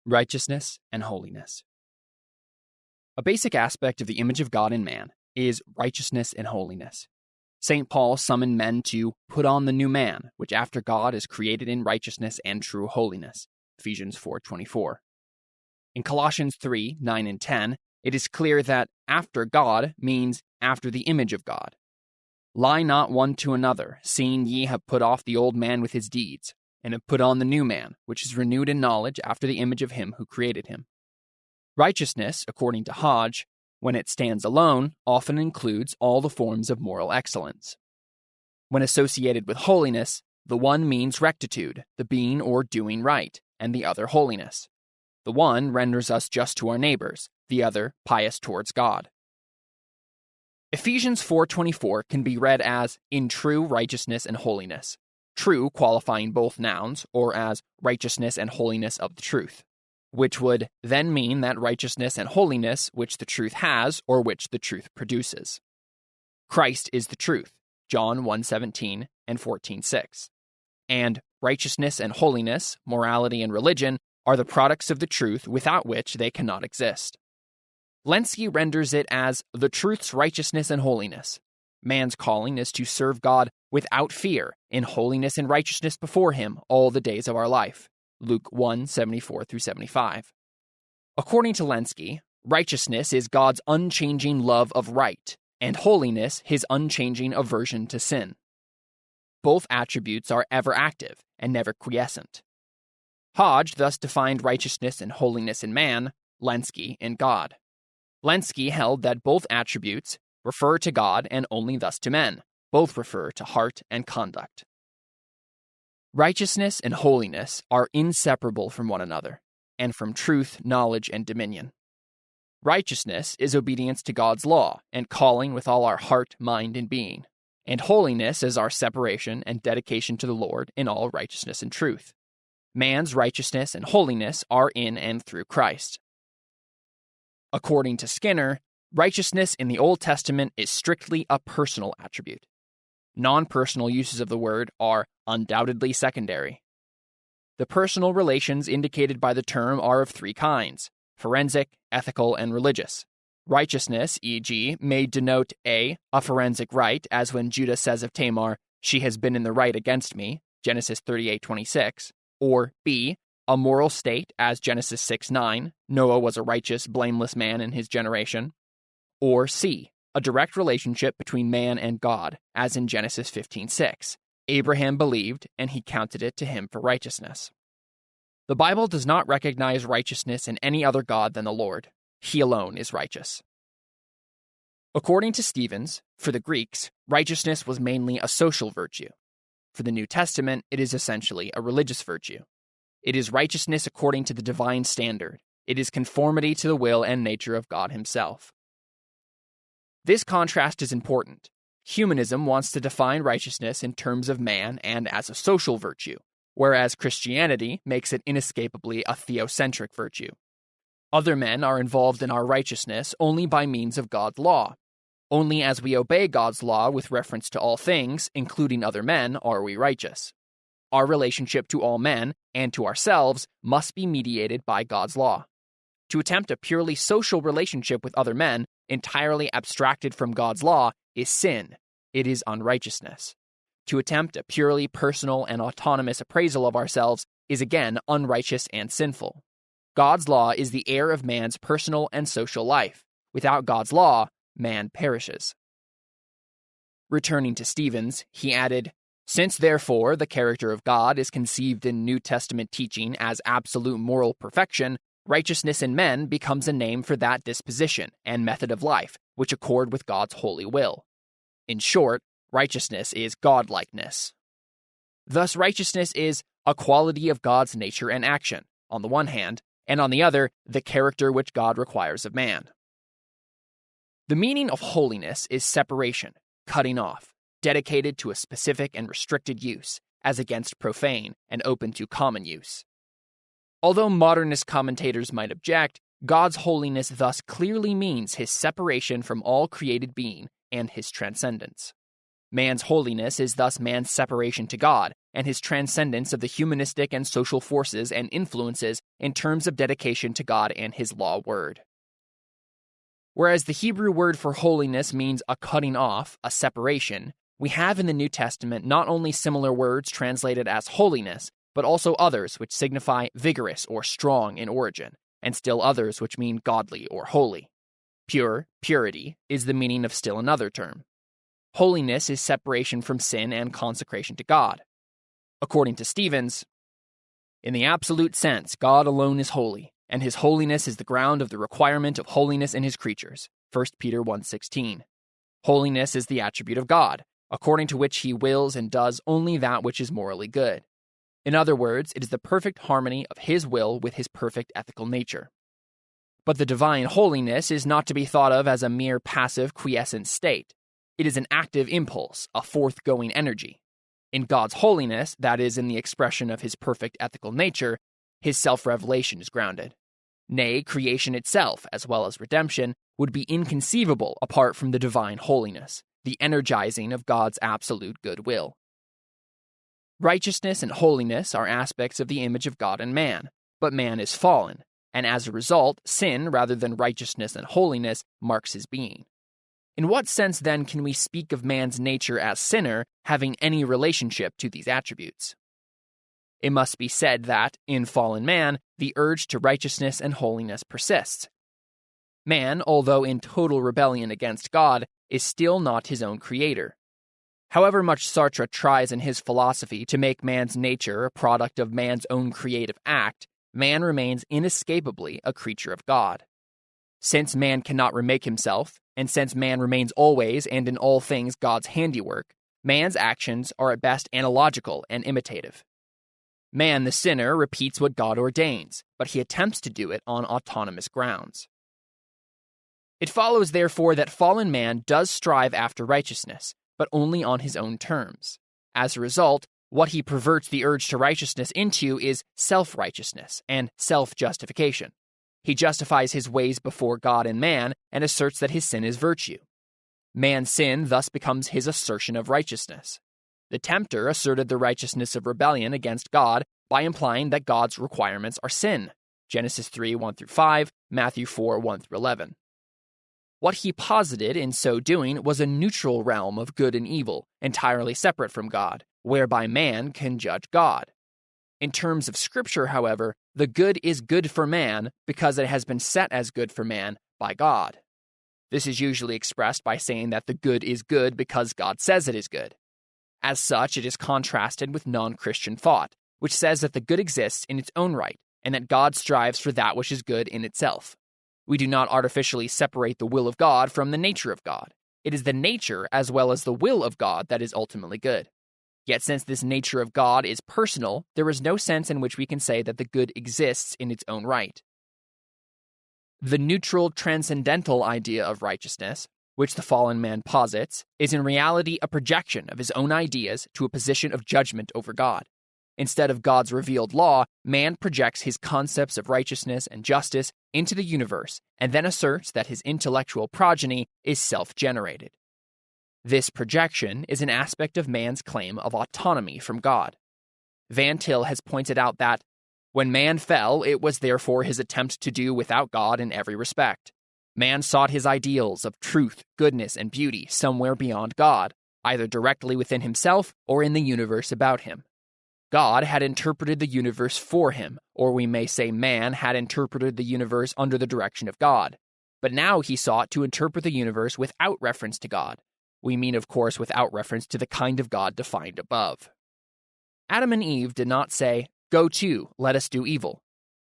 Righteousness and holiness. A basic aspect of the image of God in man is righteousness and holiness. St. Paul summoned men to put on the new man, which after God is created in righteousness and true holiness. Ephesians 4:24. In Colossians 3:9 and 10, it is clear that after God means after the image of God. Lie not one to another, seeing ye have put off the old man with his deeds, and have put on the new man, which is renewed in knowledge after the image of him who created him. Righteousness, according to Hodge, when it stands alone, often includes all the forms of moral excellence. When associated with holiness, the one means rectitude, the being or doing right, and the other holiness. The one renders us just to our neighbors, the other pious towards God. Ephesians 4:24 can be read as in true righteousness and holiness, true qualifying both nouns, or as righteousness and holiness of the truth, which would then mean that righteousness and holiness which the truth has or which the truth produces. Christ is the truth, John 1:17 and 14:6. And righteousness and holiness, morality and religion, are the products of the truth without which they cannot exist. Lenski renders it as the truth's righteousness and holiness. Man's calling is to serve God without fear, in holiness and righteousness before him all the days of our life. Luke 1:74-75. According to Lenski, righteousness is God's unchanging love of right, and holiness his unchanging aversion to sin. Both attributes are ever active and never quiescent. Hodge thus defined righteousness and holiness in man, Lenski in God. Lenski held that both attributes refer to God and only thus to men. Both refer to heart and conduct. Righteousness and holiness are inseparable from one another, and from truth, knowledge, and dominion. Righteousness is obedience to God's law and calling with all our heart, mind, and being, and holiness is our separation and dedication to the Lord in all righteousness and truth. Man's righteousness and holiness are in and through Christ. According to Skinner, righteousness in the Old Testament is strictly a personal attribute. Non-personal uses of the word are undoubtedly secondary. The personal relations indicated by the term are of three kinds: forensic, ethical, and religious. Righteousness, e.g., may denote a forensic right, as when Judah says of Tamar, "She has been in the right against me," Genesis 38:26, or b, a moral state, as Genesis 6:9, Noah was a righteous, blameless man in his generation, or c, a direct relationship between man and God, as in Genesis 15:6. Abraham believed, and he counted it to him for righteousness. The Bible does not recognize righteousness in any other God than the Lord. He alone is righteous. According to Stevens, for the Greeks, righteousness was mainly a social virtue. For the New Testament, it is essentially a religious virtue. It is righteousness according to the divine standard. It is conformity to the will and nature of God himself. This contrast is important. Humanism wants to define righteousness in terms of man and as a social virtue, whereas Christianity makes it inescapably a theocentric virtue. Other men are involved in our righteousness only by means of God's law. Only as we obey God's law with reference to all things, including other men, are we righteous. Our relationship to all men and to ourselves must be mediated by God's law. To attempt a purely social relationship with other men, entirely abstracted from God's law, is sin. It is unrighteousness. To attempt a purely personal and autonomous appraisal of ourselves is again unrighteous and sinful. God's law is the heir of man's personal and social life. Without God's law, man perishes. Returning to Stevens, he added, "Since therefore the character of God is conceived in New Testament teaching as absolute moral perfection, righteousness in men becomes a name for that disposition and method of life which accord with God's holy will. In short, righteousness is godlikeness. Thus, righteousness is a quality of God's nature and action, on the one hand, and on the other, the character which God requires of man. The meaning of holiness is separation, cutting off, dedicated to a specific and restricted use, as against profane and open to common use. Although modernist commentators might object, God's holiness thus clearly means his separation from all created being and his transcendence. Man's holiness is thus man's separation to God, and his transcendence of the humanistic and social forces and influences in terms of dedication to God and his law word. Whereas the Hebrew word for holiness means a cutting off, a separation, we have in the New Testament not only similar words translated as holiness, but also others which signify vigorous or strong in origin, and still others which mean godly or holy. Pure, purity, is the meaning of still another term. Holiness is separation from sin and consecration to God. According to Stevens, in the absolute sense, God alone is holy, and his holiness is the ground of the requirement of holiness in his creatures. 1 Peter 1:16. Holiness is the attribute of God, according to which he wills and does only that which is morally good. In other words, it is the perfect harmony of his will with his perfect ethical nature. But the divine holiness is not to be thought of as a mere passive, quiescent state. It is an active impulse, a forthgoing energy. In God's holiness, that is, in the expression of his perfect ethical nature, his self-revelation is grounded. Nay, creation itself, as well as redemption, would be inconceivable apart from the divine holiness, the energizing of God's absolute goodwill. Righteousness and holiness are aspects of the image of God in man, but man is fallen, and as a result, sin, rather than righteousness and holiness, marks his being. In what sense, then, can we speak of man's nature as sinner having any relationship to these attributes? It must be said that, in fallen man, the urge to righteousness and holiness persists. Man, although in total rebellion against God, is still not his own creator. However much Sartre tries in his philosophy to make man's nature a product of man's own creative act, man remains inescapably a creature of God. Since man cannot remake himself, and since man remains always and in all things God's handiwork, man's actions are at best analogical and imitative. Man, the sinner, repeats what God ordains, but he attempts to do it on autonomous grounds. It follows, therefore, that fallen man does strive after righteousness, but only on his own terms. As a result, what he perverts the urge to righteousness into is self-righteousness and self-justification. He justifies his ways before God and man and asserts that his sin is virtue. Man's sin thus becomes his assertion of righteousness. The tempter asserted the righteousness of rebellion against God by implying that God's requirements are sin. Genesis 3:1-5, Matthew 4:1-11. What he posited in so doing was a neutral realm of good and evil, entirely separate from God, whereby man can judge God. In terms of Scripture, however, the good is good for man because it has been set as good for man by God. This is usually expressed by saying that the good is good because God says it is good. As such, it is contrasted with non-Christian thought, which says that the good exists in its own right, and that God strives for that which is good in itself. We do not artificially separate the will of God from the nature of God. It is the nature as well as the will of God that is ultimately good. Yet since this nature of God is personal, there is no sense in which we can say that the good exists in its own right. The neutral transcendental idea of righteousness, which the fallen man posits, is in reality a projection of his own ideas to a position of judgment over God. Instead of God's revealed law, man projects his concepts of righteousness and justice into the universe and then asserts that his intellectual progeny is self-generated. This projection is an aspect of man's claim of autonomy from God. Van Til has pointed out that, when man fell, it was therefore his attempt to do without God in every respect. Man sought his ideals of truth, goodness, and beauty somewhere beyond God, either directly within himself or in the universe about him. God had interpreted the universe for him, or we may say man had interpreted the universe under the direction of God. But now he sought to interpret the universe without reference to God. We mean, of course, without reference to the kind of God defined above. Adam and Eve did not say, "Go to, let us do evil."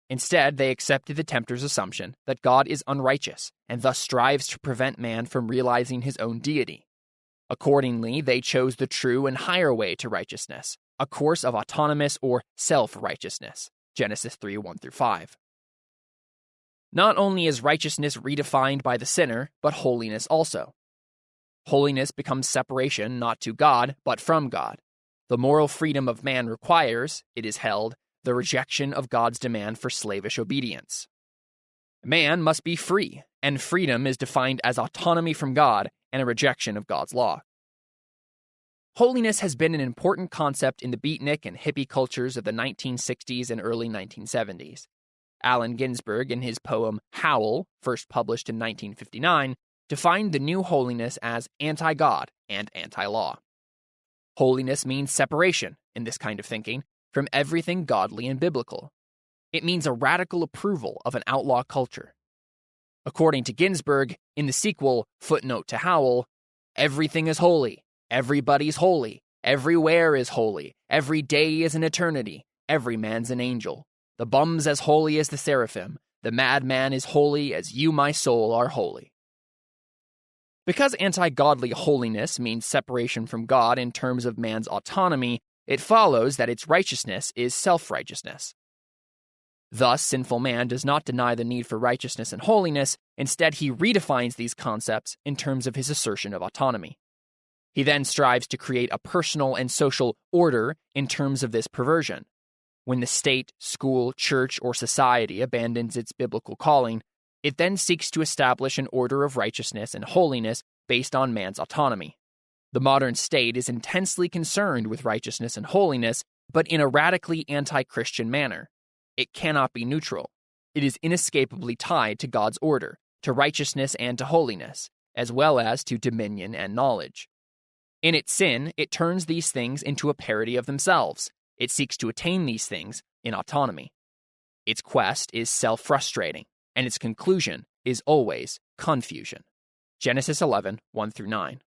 Instead, they accepted the tempter's assumption that God is unrighteous and thus strives to prevent man from realizing his own deity. Accordingly, they chose the true and higher way to righteousness, a course of autonomous or self-righteousness. Genesis 3:1-5. Not only is righteousness redefined by the sinner, but holiness also. Holiness becomes separation not to God, but from God. The moral freedom of man requires, it is held, the rejection of God's demand for slavish obedience. Man must be free, and freedom is defined as autonomy from God and a rejection of God's law. Holiness has been an important concept in the beatnik and hippie cultures of the 1960s and early 1970s. Allen Ginsberg, in his poem Howl, first published in 1959, defined the new holiness as anti-God and anti-law. Holiness means separation, in this kind of thinking, from everything godly and biblical. It means a radical approval of an outlaw culture. According to Ginsberg, in the sequel, Footnote to Howl, everything is holy, everybody's holy, everywhere is holy, every day is an eternity, every man's an angel. The bum's as holy as the seraphim, the madman is holy as you, my soul, are holy. Because anti-godly holiness means separation from God in terms of man's autonomy, it follows that its righteousness is self-righteousness. Thus, sinful man does not deny the need for righteousness and holiness, instead he redefines these concepts in terms of his assertion of autonomy. He then strives to create a personal and social order in terms of this perversion. When the state, school, church, or society abandons its biblical calling, it then seeks to establish an order of righteousness and holiness based on man's autonomy. The modern state is intensely concerned with righteousness and holiness, but in a radically anti-Christian manner. It cannot be neutral. It is inescapably tied to God's order, to righteousness and to holiness, as well as to dominion and knowledge. In its sin, it turns these things into a parody of themselves. It seeks to attain these things in autonomy. Its quest is self-frustrating, and its conclusion is always confusion. Genesis 11, 1-9.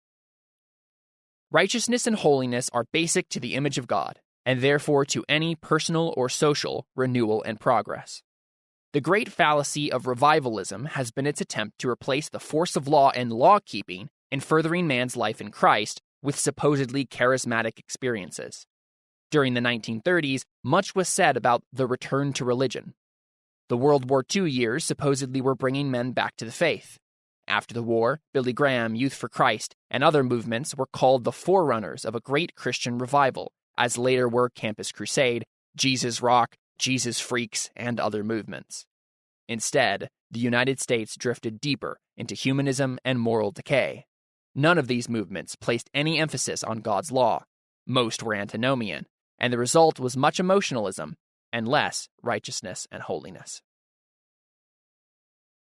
Righteousness and holiness are basic to the image of God, and therefore to any personal or social renewal and progress. The great fallacy of revivalism has been its attempt to replace the force of law and law-keeping in furthering man's life in Christ with supposedly charismatic experiences. During the 1930s, much was said about the return to religion. The World War II years supposedly were bringing men back to the faith. After the war, Billy Graham, Youth for Christ, and other movements were called the forerunners of a great Christian revival, as later were Campus Crusade, Jesus Rock, Jesus Freaks, and other movements. Instead, the United States drifted deeper into humanism and moral decay. None of these movements placed any emphasis on God's law. Most were antinomian, and the result was much emotionalism and less righteousness and holiness.